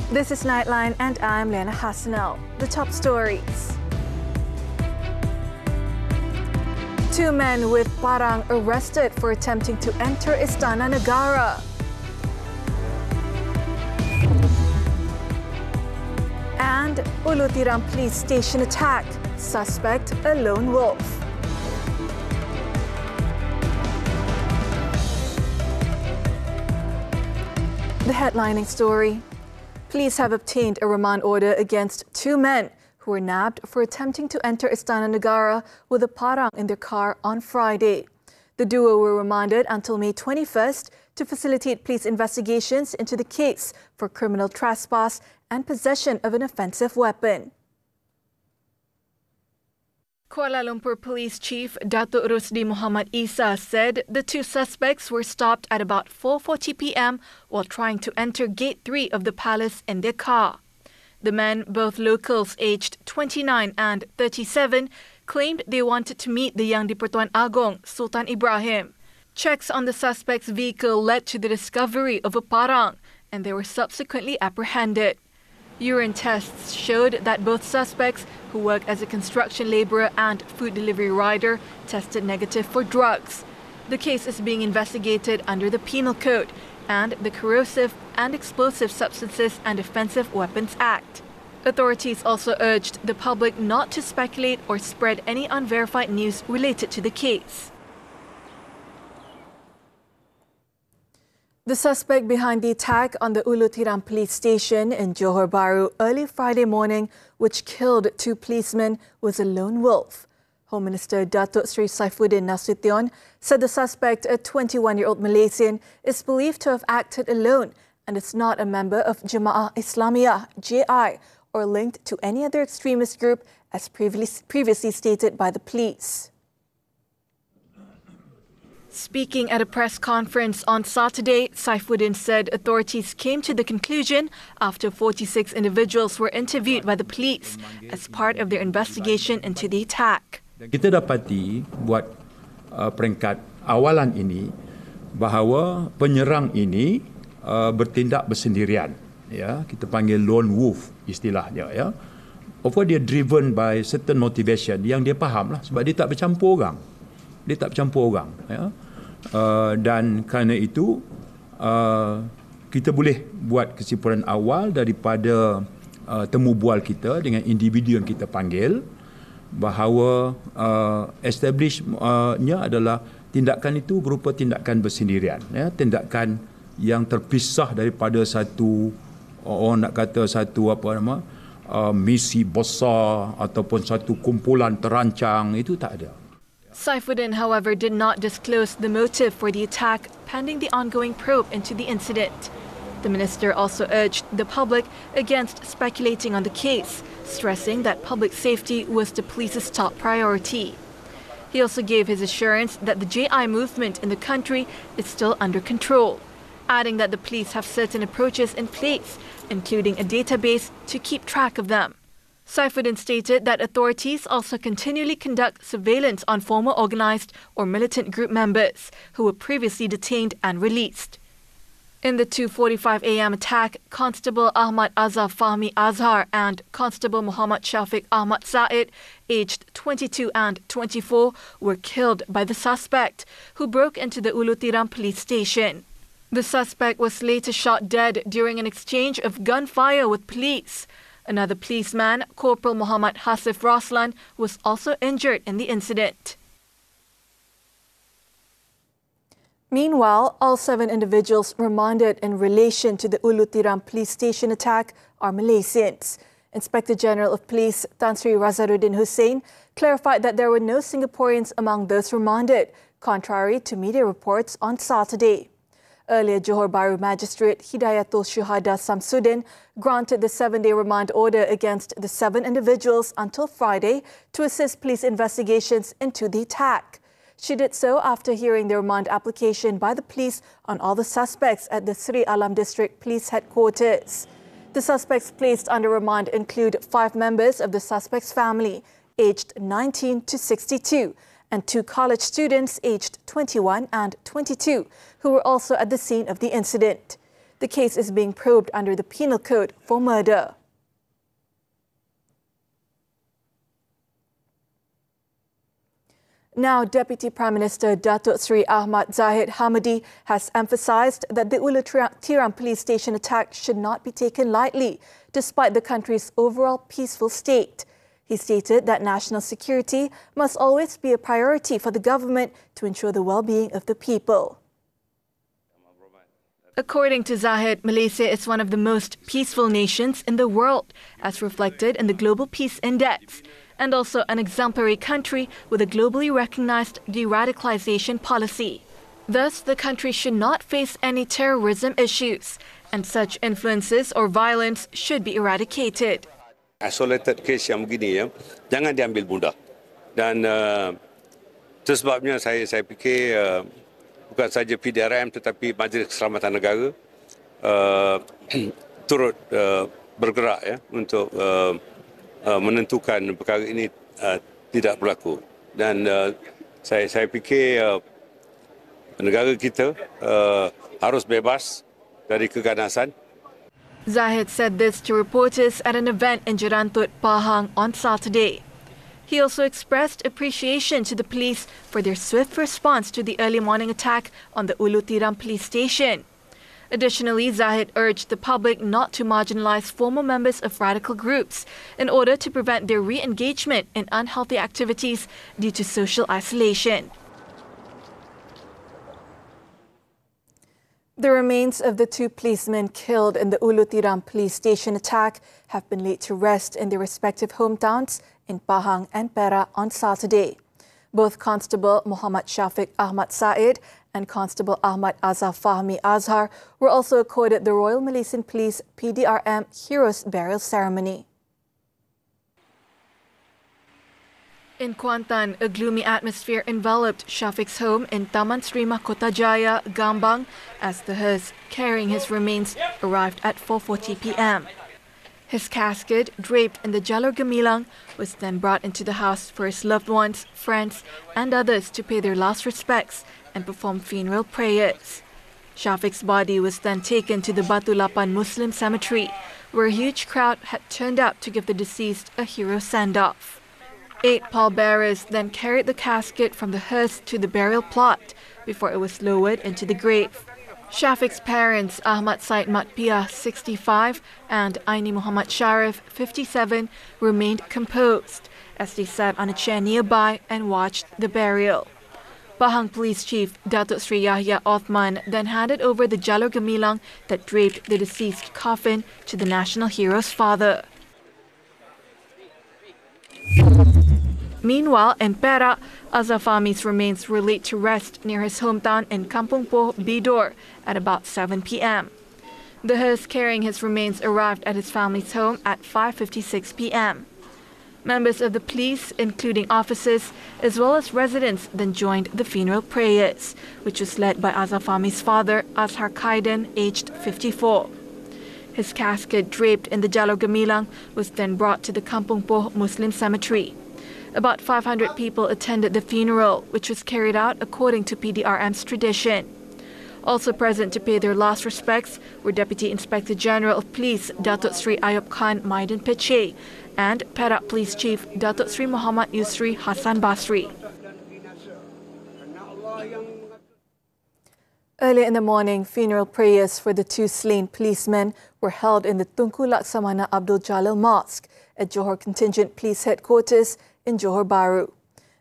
This is Nightline and I'm Lena Hassanel. The top stories. 2 men with parang arrested for attempting to enter Istana Negara. And Ulu Tiram police station attack. Suspect a lone wolf. The headlining story. Police have obtained a remand order against 2 men who were nabbed for attempting to enter Istana Negara with a parang in their car on Friday. The duo were remanded until May 21st to facilitate police investigations into the case for criminal trespass and possession of an offensive weapon. Kuala Lumpur Police Chief Datuk Rusdi Muhammad Isa said the 2 suspects were stopped at about 4:40 p.m. while trying to enter Gate 3 of the palace in their car. The men, both locals aged 29 and 37, claimed they wanted to meet the Yang di-Pertuan Agong, Sultan Ibrahim. Checks on the suspect's vehicle led to the discovery of a parang, and they were subsequently apprehended. Urine tests showed that both suspects, who work as a construction labourer and food delivery rider, tested negative for drugs. The case is being investigated under the Penal Code and the Corrosive and Explosive Substances and Offensive Weapons Act. Authorities also urged the public not to speculate or spread any unverified news related to the case. The suspect behind the attack on the Ulu Tiram police station in Johor Bahru early Friday morning, which killed 2 policemen, was a lone wolf. Home Minister Datuk Sri Saifuddin Nasution said the suspect, a 21-year-old Malaysian, is believed to have acted alone and is not a member of Jemaah Islamiyah, JI, or linked to any other extremist group as previously stated by the police. Speaking at a press conference on Saturday, Saifuddin said authorities came to the conclusion after 46 individuals were interviewed by the police as part of their investigation into the attack. Kita dapati buat peringkat awalan ini bahawa penyerang ini bertindak bersendirian. Ya, kita panggil lone wolf istilahnya. Ya, of course dia driven by certain motivation yang dia faham lah, sebab dia tak bercampur orang. Ya. Dan kerana itu kita boleh buat kesimpulan awal daripada temu bual kita dengan individu yang kita panggil bahawa establishnya adalah tindakan itu berupa tindakan bersendirian, ya, tindakan yang terpisah daripada satu, orang nak kata satu misi besar ataupun satu kumpulan terancang, itu tak ada. Saifuddin, however, did not disclose the motive for the attack pending the ongoing probe into the incident. The minister also urged the public against speculating on the case, stressing that public safety was the police's top priority. He also gave his assurance that the JI movement in the country is still under control, adding that the police have certain approaches in place, including a database to keep track of them. Saifuddin stated that authorities also continually conduct surveillance on former organised or militant group members who were previously detained and released. In the 2:45 a.m. attack, Constable Ahmad Azhar Fahmi Azhar and Constable Muhammad Shafiq Ahmad Said, aged 22 and 24, were killed by the suspect, who broke into the Ulu Tiram police station. The suspect was later shot dead during an exchange of gunfire with police. Another policeman, Corporal Muhammad Hasif Roslan, was also injured in the incident. Meanwhile, all 7 individuals remanded in relation to the Ulu Tiram police station attack are Malaysians. Inspector General of Police Tan Sri Razaruddin Hussein clarified that there were no Singaporeans among those remanded, contrary to media reports on Saturday. Earlier, Johor Bahru Magistrate Hidayatul Syuhada Samsudin granted the 7-day remand order against the 7 individuals until Friday to assist police investigations into the attack. She did so after hearing the remand application by the police on all the suspects at the Sri Alam District Police Headquarters. The suspects placed under remand include 5 members of the suspect's family, aged 19 to 62, and 2 college students aged 21 and 22, who were also at the scene of the incident. The case is being probed under the Penal Code for murder. Now, Deputy Prime Minister Datuk Seri Ahmad Zahid Hamidi has emphasised that the Ulu Tiram police station attack should not be taken lightly, despite the country's overall peaceful state. He stated that national security must always be a priority for the government to ensure the well-being of the people. According to Zahid, Malaysia is one of the most peaceful nations in the world, as reflected in the Global Peace Index, and also an exemplary country with a globally recognized de-radicalization policy. Thus, the country should not face any terrorism issues, and such influences or violence should be eradicated. Isolated case yang begini ya, jangan diambil mudah. Dan itu sebabnya saya fikir bukan saja PDRM tetapi Majlis Keselamatan Negara turut bergerak ya untuk menentukan perkara ini tidak berlaku. Dan saya fikir negara kita harus bebas dari keganasan. Zahid said this to reporters at an event in Jerantut, Pahang on Saturday. He also expressed appreciation to the police for their swift response to the early morning attack on the Ulu Tiram police station. Additionally, Zahid urged the public not to marginalize former members of radical groups in order to prevent their re-engagement in unhealthy activities due to social isolation. The remains of the two policemen killed in the Ulu Tiram police station attack have been laid to rest in their respective hometowns in Pahang and Perak on Saturday. Both Constable Muhammad Shafiq Ahmad Said and Constable Ahmad Azhar Fahmi Azhar were also accorded the Royal Malaysian Police PDRM Heroes Burial Ceremony. In Kuantan, a gloomy atmosphere enveloped Shafiq's home in Taman Sri Mahkota Jaya, Gambang, as the hearse carrying his remains arrived at 4:40 p.m. His casket, draped in the Jalur Gemilang, was then brought into the house for his loved ones, friends, and others to pay their last respects and perform funeral prayers. Shafiq's body was then taken to the Batu Lapan Muslim Cemetery, where a huge crowd had turned up to give the deceased a hero send-off. 8 pallbearers then carried the casket from the hearse to the burial plot before it was lowered into the grave. Shafiq's parents, Ahmad Said Matpiah, 65, and Aini Muhammad Sharif, 57, remained composed as they sat on a chair nearby and watched the burial. Pahang Police Chief Datuk Sri Yahya Othman then handed over the Jalur Gemilang that draped the deceased coffin to the national hero's father. Meanwhile, in Perak, Azhar Fahmi's remains were laid to rest near his hometown in Kampung Poh, Bidor at about 7 p.m. The hearse carrying his remains arrived at his family's home at 5:56 p.m. Members of the police, including officers, as well as residents, then joined the funeral prayers, which was led by Azhar Fahmi's father, Azhar Khaidan, aged 54. His casket, draped in the Jalur Gemilang, was then brought to the Kampung Poh Muslim Cemetery. About 500 people attended the funeral, which was carried out according to PDRM's tradition. Also present to pay their last respects were Deputy Inspector General of Police Datuk Sri Ayub Khan Maidan Peche and Perak Police Chief Datuk Sri Muhammad Yusri Hassan Basri. Earlier in the morning, funeral prayers for the two slain policemen were held in the Tunku Laksamana Abdul Jalil Mosque at Johor Contingent Police Headquarters in Johor Bahru.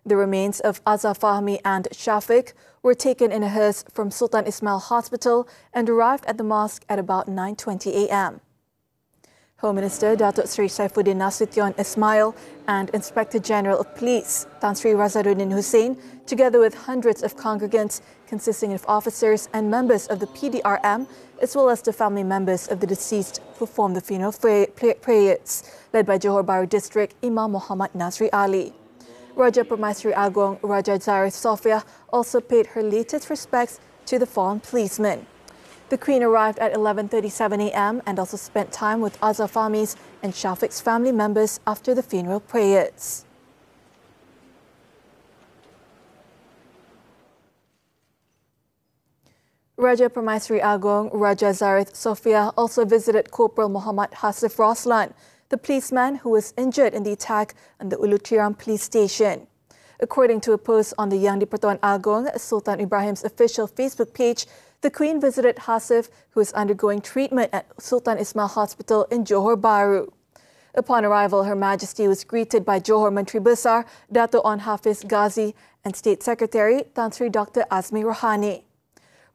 The remains of Azhar Fahmi and Shafiq were taken in a hearse from Sultan Ismail Hospital and arrived at the mosque at about 9:20 a.m. Home Minister Datuk Sri Saifuddin Nasution Ismail and Inspector General of Police Tan Sri Razaruddin Hussein, together with hundreds of congregants consisting of officers and members of the PDRM, as well as the family members of the deceased, performed the funeral prayers, led by Johor Bahru District Imam Muhammad Nazri Ali. Raja Permaisuri Agong Raja Zarif Sofia also paid her latest respects to the fallen policemen. The Queen arrived at 11:37 a.m. and also spent time with Azhar Fahmi's and Shafiq's family members after the funeral prayers. Raja Permaisuri Agong Raja Zarith Sofia also visited Corporal Muhammad Hasif Roslan, the policeman who was injured in the attack on the Ulu Tiram police station. According to a post on the Yang di-Pertuan Agong Sultan Ibrahim's official Facebook page, the Queen visited Hasif, who is undergoing treatment at Sultan Ismail Hospital in Johor Bahru. Upon arrival, Her Majesty was greeted by Johor Menteri Besar Dato' Onn Hafiz Ghazi and State Secretary Tan Sri Dr. Azmi Rohani.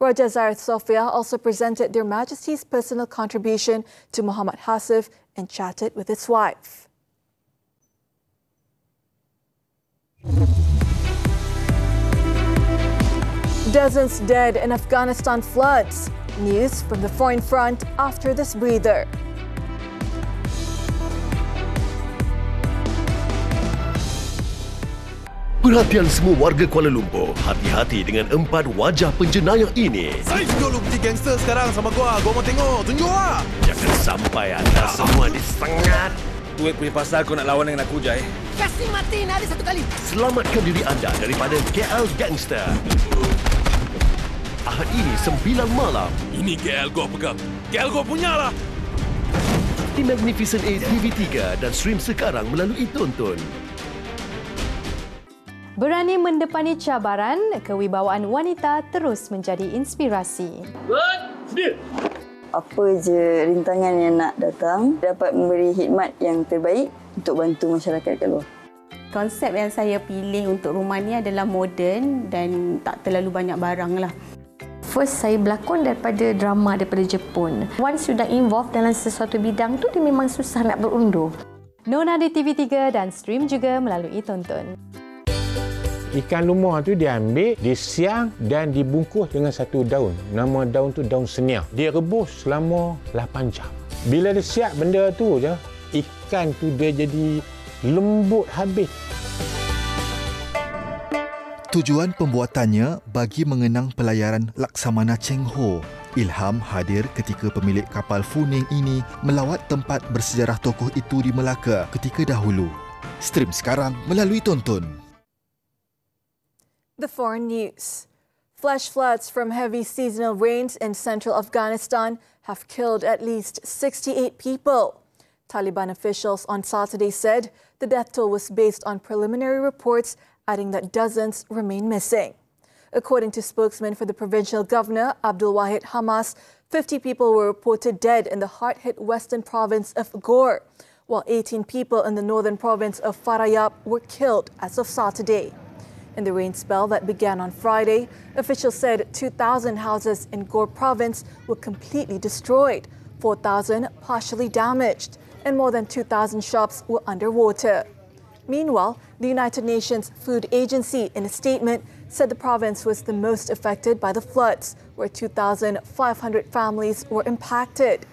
Raja Zarith Sofia also presented Their Majesty's personal contribution to Muhammad Hasif and chatted with his wife. Dozens dead in Afghanistan floods. News from the foreign front after this breather. Perhatian semua warga Kuala Lumpur, hati-hati dengan 4 wajah penjenayah ini. Saya tunjuk lu putih gangster sekarang sama gua mau tengok, tunjuk lah. Jangan sampai anda semua disengat. Duit punya pasal kau nak lawan dengan aku, Jai. Kasih mati nari satu kali. Selamatkan diri anda daripada KL Gangster. Ahad ini 9 malam. Ini KL gua pegang. KL gua punya lah. Di Magnificent 8 TV3 dan stream sekarang melalui Tonton. Berani mendepani cabaran, kewibawaan wanita terus menjadi inspirasi. Apa je rintangan yang nak datang, dapat memberi khidmat yang terbaik untuk bantu masyarakat kat luar. Konsep yang saya pilih untuk rumah ni adalah moden dan tak terlalu banyak barang lah. First, saya berlakon daripada drama daripada Jepun. Once sudah involved dalam sesuatu bidang tu, dia memang susah nak berundur. Nona di TV3 dan stream juga melalui Tonton. Ikan lumah tu diambil, disiang dan dibungkus dengan satu daun. Nama daun tu daun seniah. Dia rebus selama 8 jam. Bila dia siap benda tu je, ikan tu dia jadi lembut habis. Tujuan pembuatannya bagi mengenang pelayaran Laksamana Cheng Ho. Ilham hadir ketika pemilik kapal Funing ini melawat tempat bersejarah tokoh itu di Melaka ketika dahulu. Stream sekarang melalui Tonton. The foreign news. Flash floods from heavy seasonal rains in central Afghanistan have killed at least 68 people. Taliban officials on Saturday said the death toll was based on preliminary reports, adding that dozens remain missing. According to spokesman for the provincial governor, Abdul Wahid Hamas, 50 people were reported dead in the hard-hit western province of Ghor, while 18 people in the northern province of Faryab were killed as of Saturday. In the rain spell that began on Friday, officials said 2,000 houses in Ghor province were completely destroyed, 4,000 partially damaged, and more than 2,000 shops were underwater. Meanwhile, the United Nations Food Agency, in a statement, said the province was the most affected by the floods, where 2,500 families were impacted.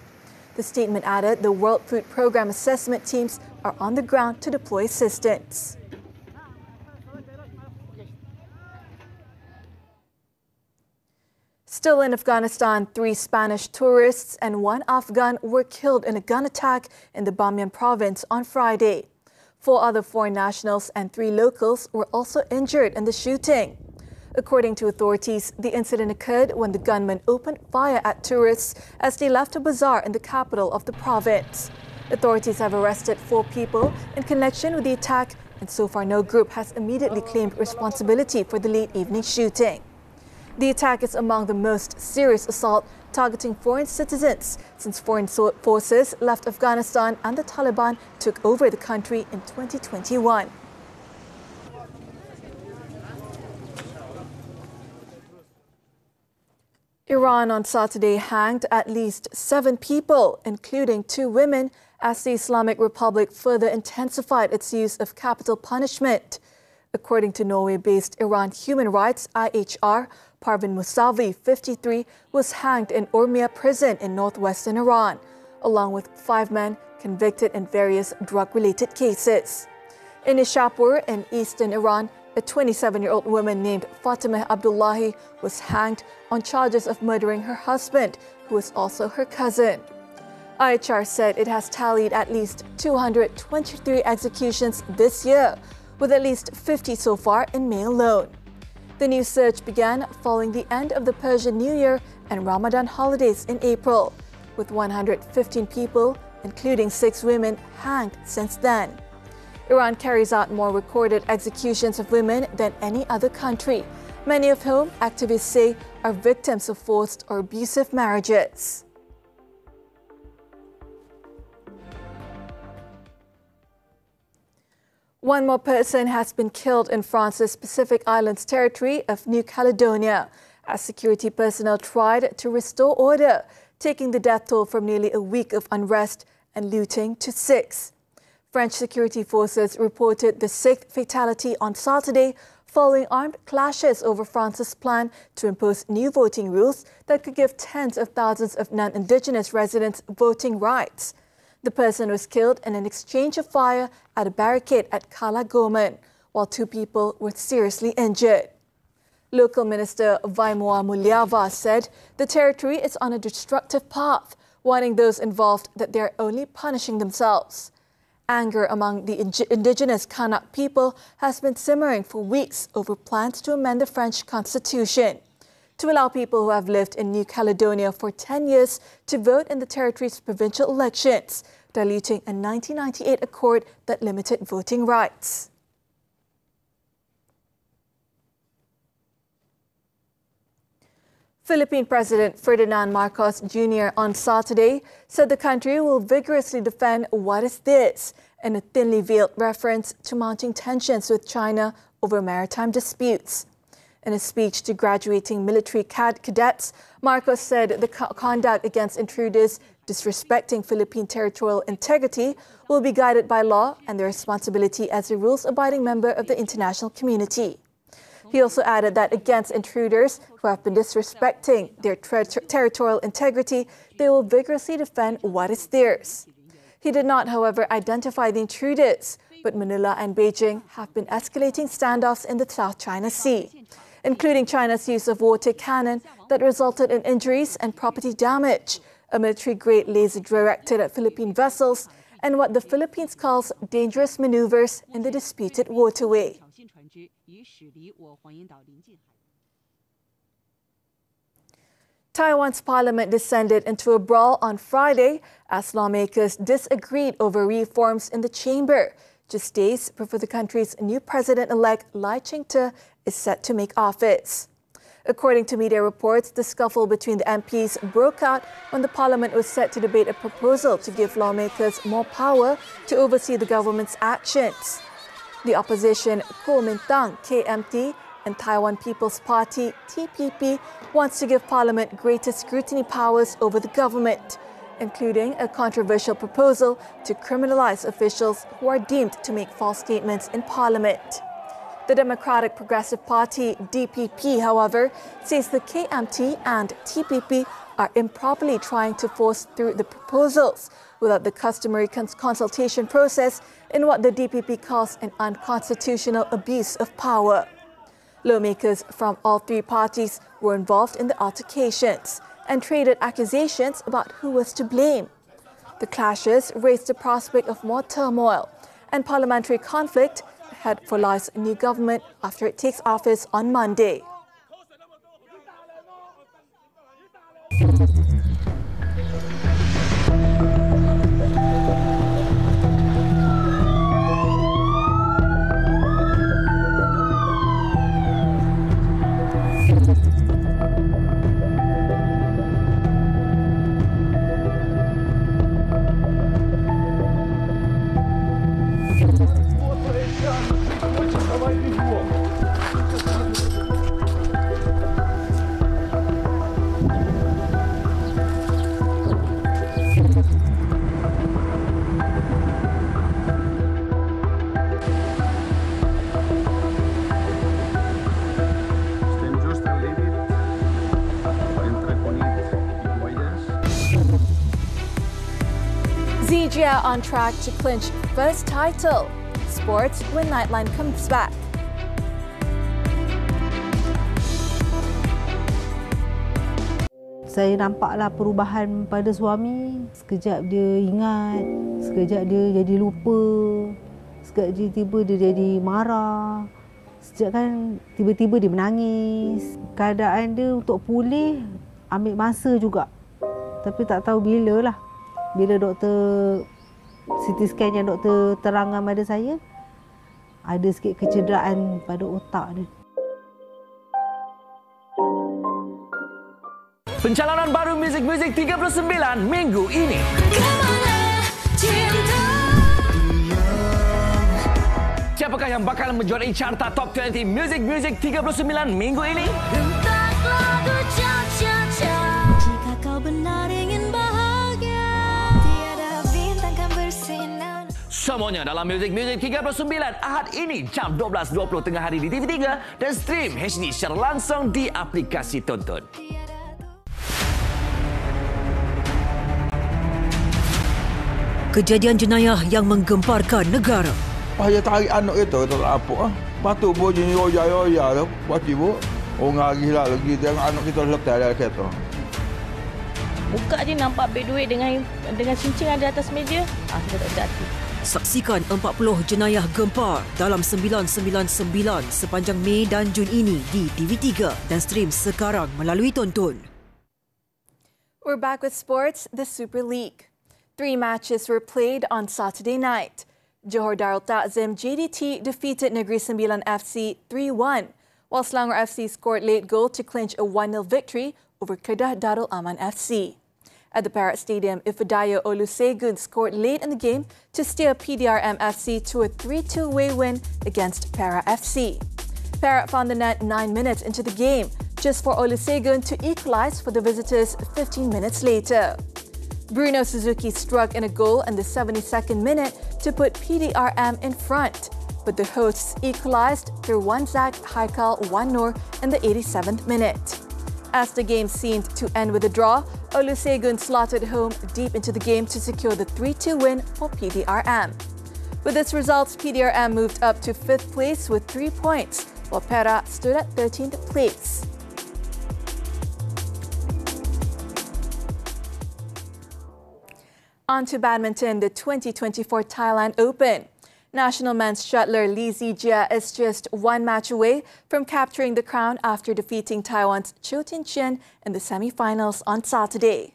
The statement added the World Food Programme assessment teams are on the ground to deploy assistance. Still in Afghanistan, 3 Spanish tourists and 1 Afghan were killed in a gun attack in the Bamiyan province on Friday. 4 other foreign nationals and 3 locals were also injured in the shooting. According to authorities, the incident occurred when the gunman opened fire at tourists as they left a bazaar in the capital of the province. Authorities have arrested 4 people in connection with the attack, and so far no group has immediately claimed responsibility for the late evening shooting. The attack is among the most serious assault targeting foreign citizens since foreign forces left Afghanistan and the Taliban took over the country in 2021. Iran on Saturday hanged at least 7 people, including 2 women, as the Islamic Republic further intensified its use of capital punishment. According to Norway-based Iran Human Rights IHR, Parvin Musavi, 53, was hanged in Urmia prison in northwestern Iran, along with 5 men convicted in various drug-related cases. In Nishapur in eastern Iran, a 27-year-old woman named Fatimah Abdullahi was hanged on charges of murdering her husband, who was also her cousin. IHR said it has tallied at least 223 executions this year, with at least 50 so far in May alone. The new surge began following the end of the Persian New Year and Ramadan holidays in April, with 115 people, including 6 women, hanged since then. Iran carries out more recorded executions of women than any other country, many of whom activists say are victims of forced or abusive marriages. One more person has been killed in France's Pacific Islands territory of New Caledonia as security personnel tried to restore order, taking the death toll from nearly a week of unrest and looting to 6. French security forces reported the 6th fatality on Saturday following armed clashes over France's plan to impose new voting rules that could give tens of thousands of non-Indigenous residents voting rights. The person was killed in an exchange of fire at a barricade at Cala Gomen, while 2 people were seriously injured. Local Minister Vaimoa Muliava said the territory is on a destructive path, warning those involved that they are only punishing themselves. Anger among the indigenous Kanak people has been simmering for weeks over plans to amend the French constitution to allow people who have lived in New Caledonia for 10 years to vote in the territory's provincial elections, diluting a 1998 accord that limited voting rights. Philippine President Ferdinand Marcos Jr. on Saturday said the country will vigorously defend what is theirs, in a thinly veiled reference to mounting tensions with China over maritime disputes. In a speech to graduating military cadets, Marcos said the conduct against intruders disrespecting Philippine territorial integrity will be guided by law and their responsibility as a rules-abiding member of the international community. He also added that against intruders who have been disrespecting their territorial integrity, they will vigorously defend what is theirs. He did not, however, identify the intruders, but Manila and Beijing have been escalating standoffs in the South China Sea, including China's use of water cannon that resulted in injuries and property damage, a military-grade laser directed at Philippine vessels, and what the Philippines calls dangerous maneuvers in the disputed waterway. Taiwan's parliament descended into a brawl on Friday as lawmakers disagreed over reforms in the chamber, just days before the country's new president-elect Lai Ching-te is set to make office. According to media reports, the scuffle between the MPs broke out when the parliament was set to debate a proposal to give lawmakers more power to oversee the government's actions. The opposition Kuomintang KMT and Taiwan People's Party TPP wants to give Parliament greater scrutiny powers over the government, including a controversial proposal to criminalize officials who are deemed to make false statements in Parliament. The Democratic Progressive Party DPP, however, says the KMT and TPP are improperly trying to force through the proposals without the customary consultation process in what the DPP calls an unconstitutional abuse of power. Lawmakers from all 3 parties were involved in the altercations and traded accusations about who was to blame. The clashes raised the prospect of more turmoil and parliamentary conflict ahead for Lai's new government after it takes office on Monday. Zijia on track to clinch first title. Sports when Nightline comes back. Saya nampaklah perubahan pada suami. Sekejap dia ingat, sekejap dia jadi lupa, sekejap tiba dia jadi marah. Sejak kan tiba-tiba dia menangis. Keadaan dia untuk pulih ambil masa juga. Tapi tak tahu bila lah. Bila doktor CT scan yang doktor terangkan pada saya, ada sikit kecederaan pada otak dia. Pencalonan baru Muzik 39 minggu ini. Siapakah yang bakal menjuarai carta Top 20 Muzik 39 minggu ini? Jika kau benar ingin bahagia, tiada bintang kan bersinar. Semuanya dalam Muzik 39 Ahad ini jam 12.20 tengah hari di TV3 dan stream HD secara langsung di aplikasi Tonton. Kejadian jenayah yang menggemparkan negara. Payah tarik anak kita tak apa. Patut pun jenis roya-roya tu. Pasti pun orang hari lah lagi tengok anak kita letak dalam kereta. Buka je nampak beg duit dengan cincin ada atas meja. Kita tak jatuh. Saksikan 40 jenayah gempar dalam 999 sepanjang Mei dan Jun ini di TV3 dan stream sekarang melalui Tonton. We're back with sports, the Super League. 3 matches were played on Saturday night. Johor Darul Ta'zim JDT defeated Negeri Sembilan FC 3-1, while Selangor FC scored late goal to clinch a 1-0 victory over Kedah Darul Aman FC. At the Perak Stadium, Ifedayo Olusegun scored late in the game to steer PDRM FC to a 3-2 away win against Perak FC. Perak found the net 9 minutes into the game, just for Olusegun to equalise for the visitors 15 minutes later. Bruno Suzuki struck in a goal in the 72nd minute to put PDRM in front, but the hosts equalised through Wanzak Haikal 1-0 in the 87th minute. As the game seemed to end with a draw, Olusegun slotted home deep into the game to secure the 3-2 win for PDRM. With its results, PDRM moved up to 5th place with 3 points, while Perak stood at 13th place. On to badminton, the 2024 Thailand Open. National men's shuttler Lee Zijia is just 1 match away from capturing the crown after defeating Taiwan's Cho Tin-Chen in the semi-finals on Saturday.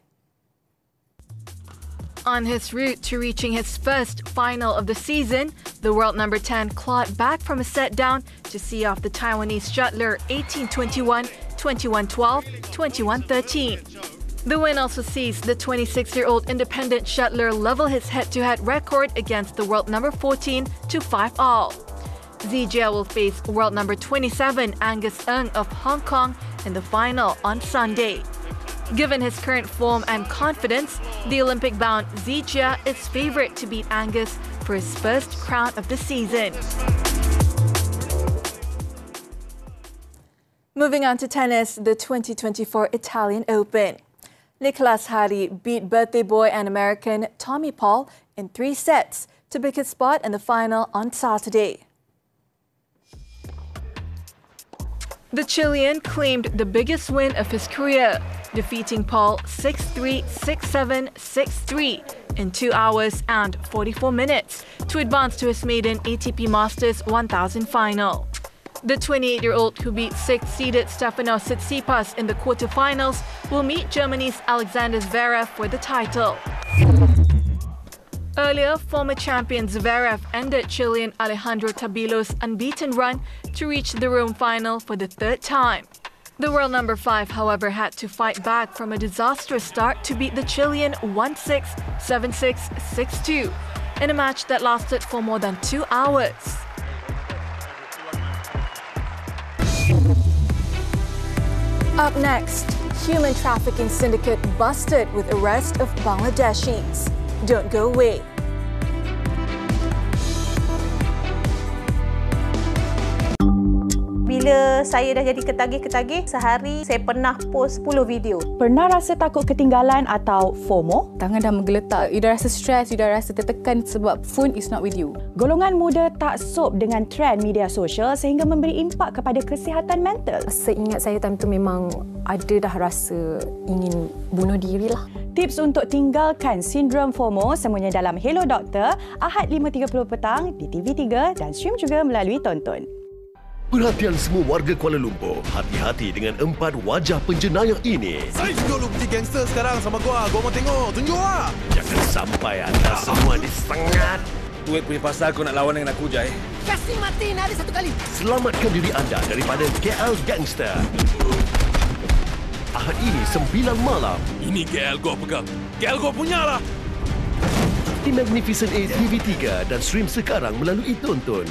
On his route to reaching his first final of the season, the world number 10 clawed back from a set down to see off the Taiwanese shuttler 18-21, 21-12, 21-13. The win also sees the 26-year-old independent shuttler level his head-to-head record against the world number 14 to 5-all. Zijia will face world number 27 Angus Ng of Hong Kong in the final on Sunday. Given his current form and confidence, the Olympic-bound Zijia is favourite to beat Angus for his first crown of the season. Moving on to tennis, the 2024 Italian Open. Nicolas Hari beat birthday boy and American Tommy Paul in 3 sets to pick his spot in the final on Saturday. The Chilean claimed the biggest win of his career, defeating Paul 6-3, 6-7, 6-3 in 2 hours and 44 minutes to advance to his maiden ATP Masters 1000 final. The 28-year-old who beat 6th-seeded Stefanos Tsitsipas in the quarterfinals will meet Germany's Alexander Zverev for the title. Earlier, former champion Zverev ended Chilean Alejandro Tabilo's unbeaten run to reach the Rome final for the 3rd time. The world number 5, however, had to fight back from a disastrous start to beat the Chilean 1-6, 7-6, 6-2 in a match that lasted for more than 2 hours. Up next, human trafficking syndicate busted with arrest of Bangladeshis. Don't go away. Bila saya dah jadi ketagih-ketagih, sehari saya pernah post 10 video. Pernah rasa takut ketinggalan atau FOMO? Tangan dah menggeletak, you dah rasa stres, you dah rasa tertekan sebab phone is not with you. Golongan muda tak sop dengan trend media sosial sehingga memberi impak kepada kesihatan mental. Seingat saya time tu memang ada dah rasa ingin bunuh diri lah. Tips untuk tinggalkan sindrom FOMO semuanya dalam Hello Doktor, Ahad 5.30 petang di TV3 dan stream juga melalui Tonton. Perhatian semua warga Kuala Lumpur. Hati-hati dengan 4 wajah penjenayah ini. Saya tunjuk lu peti gangster sekarang sama gua. Gua mau tengok. Tunjuk lah. Jangan sampai anda semua disengat. Duit punya pasal kau nak lawan dengan aku, Jai. Kasih mati Nadi satu kali. Selamatkan diri anda daripada KL Gangster. Ahad ini 9 malam. Ini KL gua pegang. KL gua punya lah. Di Magnificent 8 TV3 dan stream sekarang melalui Tonton.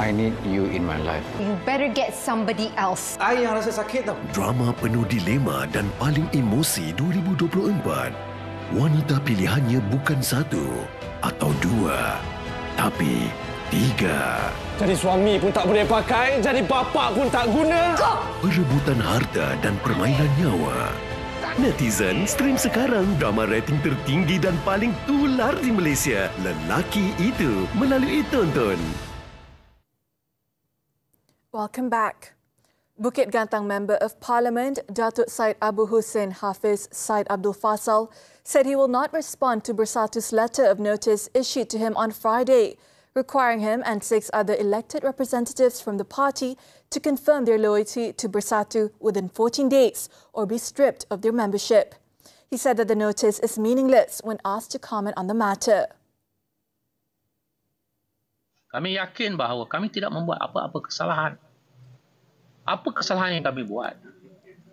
I need you in my life. You better get somebody else. I yang rasa sakit tau. Drama penuh dilema dan paling emosi 2024. Wanita pilihannya bukan 1 atau 2, tapi 3. Jadi suami pun tak boleh pakai, jadi bapa pun tak guna. Perebutan harta dan permainan nyawa. Netizen, stream sekarang drama rating tertinggi dan paling tular di Malaysia. Lelaki Itu melalui Tonton. Welcome back. Bukit Gantang Member of Parliament Datuk Syed Abu Hussein Hafiz Syed Abdul Fasal said he will not respond to Bersatu's letter of notice issued to him on Friday, requiring him and 6 other elected representatives from the party to confirm their loyalty to Bersatu within 14 days or be stripped of their membership. He said that the notice is meaningless when asked to comment on the matter. Kami yakin bahawa kami tidak membuat apa-apa kesalahan. Apa kesalahan yang kami buat?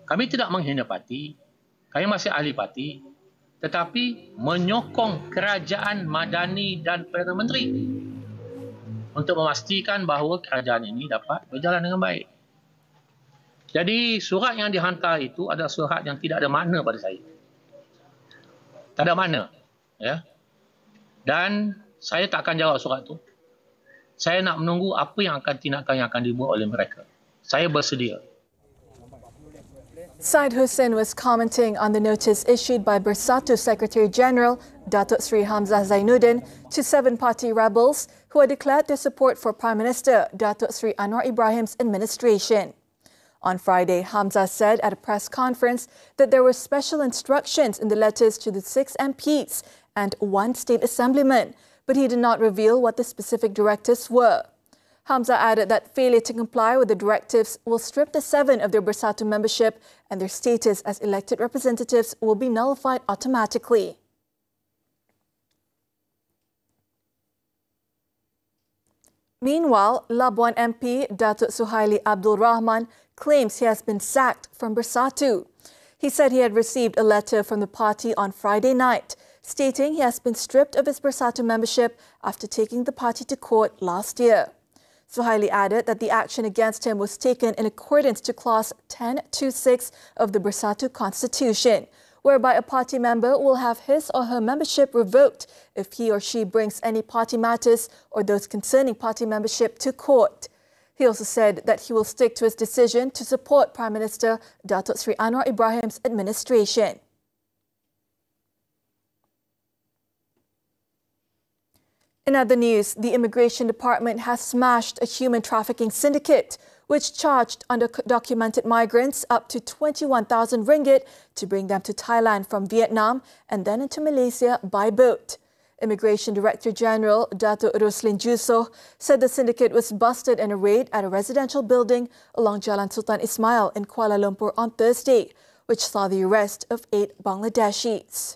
Kami tidak menghina parti. Kami masih ahli parti. Tetapi menyokong kerajaan Madani dan Perdana Menteri untuk memastikan bahawa kerajaan ini dapat berjalan dengan baik. Jadi surat yang dihantar itu adalah surat yang tidak ada makna pada saya. Tak ada makna. Ya? Dan saya tak akan jawab surat itu. Saya nak menunggu apa yang akan tindakan yang akan dibuat oleh mereka. Saya bersedia. Syed Hussein was commenting on the notice issued by Bersatu Secretary General Datuk Sri Hamzah Zainuddin to 7 party rebels who had declared their support for Prime Minister Datuk Sri Anwar Ibrahim's administration. On Friday, Hamzah said at a press conference that there were special instructions in the letters to the 6 MPs and 1 state assemblyman, but he did not reveal what the specific directives were. Hamzah added that failure to comply with the directives will strip the 7 of their Bersatu membership and their status as elected representatives will be nullified automatically. Meanwhile, Labuan MP Datuk Suhaili Abdul Rahman claims he has been sacked from Bersatu. He said he had received a letter from the party on Friday night stating he has been stripped of his Bersatu membership after taking the party to court last year. Suhaili added that the action against him was taken in accordance to Clause 10.26 of the Bersatu Constitution, whereby a party member will have his or her membership revoked if he or she brings any party matters or those concerning party membership to court. He also said that he will stick to his decision to support Prime Minister Datuk Sri Anwar Ibrahim's administration. In other news, the Immigration Department has smashed a human trafficking syndicate which charged undocumented migrants up to 21,000 ringgit to bring them to Thailand from Vietnam and then into Malaysia by boat. Immigration Director General Datuk Roslin Jusoh said the syndicate was busted in a raid at a residential building along Jalan Sultan Ismail in Kuala Lumpur on Thursday, which saw the arrest of 8 Bangladeshis.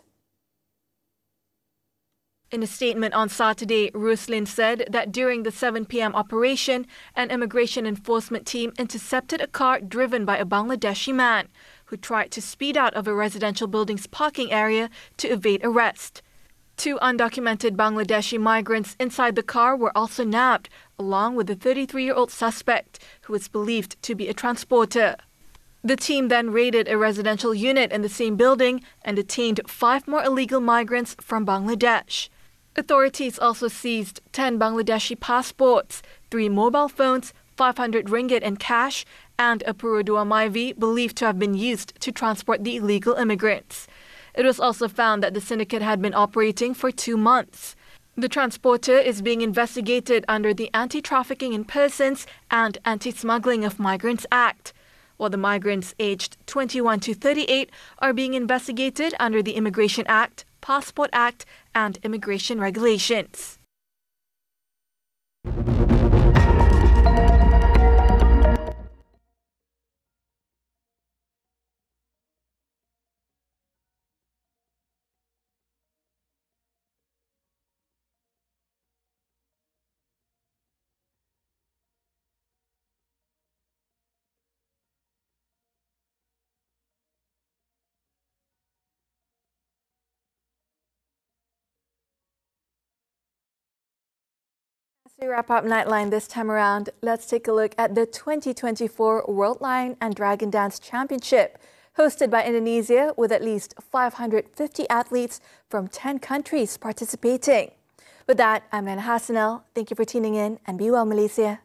In a statement on Saturday, Roslin said that during the 7 p.m. operation, an immigration enforcement team intercepted a car driven by a Bangladeshi man who tried to speed out of a residential building's parking area to evade arrest. 2 undocumented Bangladeshi migrants inside the car were also nabbed, along with a 33-year-old suspect who was believed to be a transporter. The team then raided a residential unit in the same building and detained 5 more illegal migrants from Bangladesh. Authorities also seized 10 Bangladeshi passports, 3 mobile phones, 500 ringgit in cash, and a Purudua Myvi believed to have been used to transport the illegal immigrants. It was also found that the syndicate had been operating for 2 months. The transporter is being investigated under the Anti-Trafficking in Persons and Anti-Smuggling of Migrants Act, while the migrants aged 21 to 38 are being investigated under the Immigration Act, Passport Act, and immigration regulations. To wrap up Nightline this time around, let's take a look at the 2024 World Lion and Dragon Dance Championship, hosted by Indonesia with at least 550 athletes from 10 countries participating. With that, I'm Nana Hassanel. Thank you for tuning in and be well, Malaysia.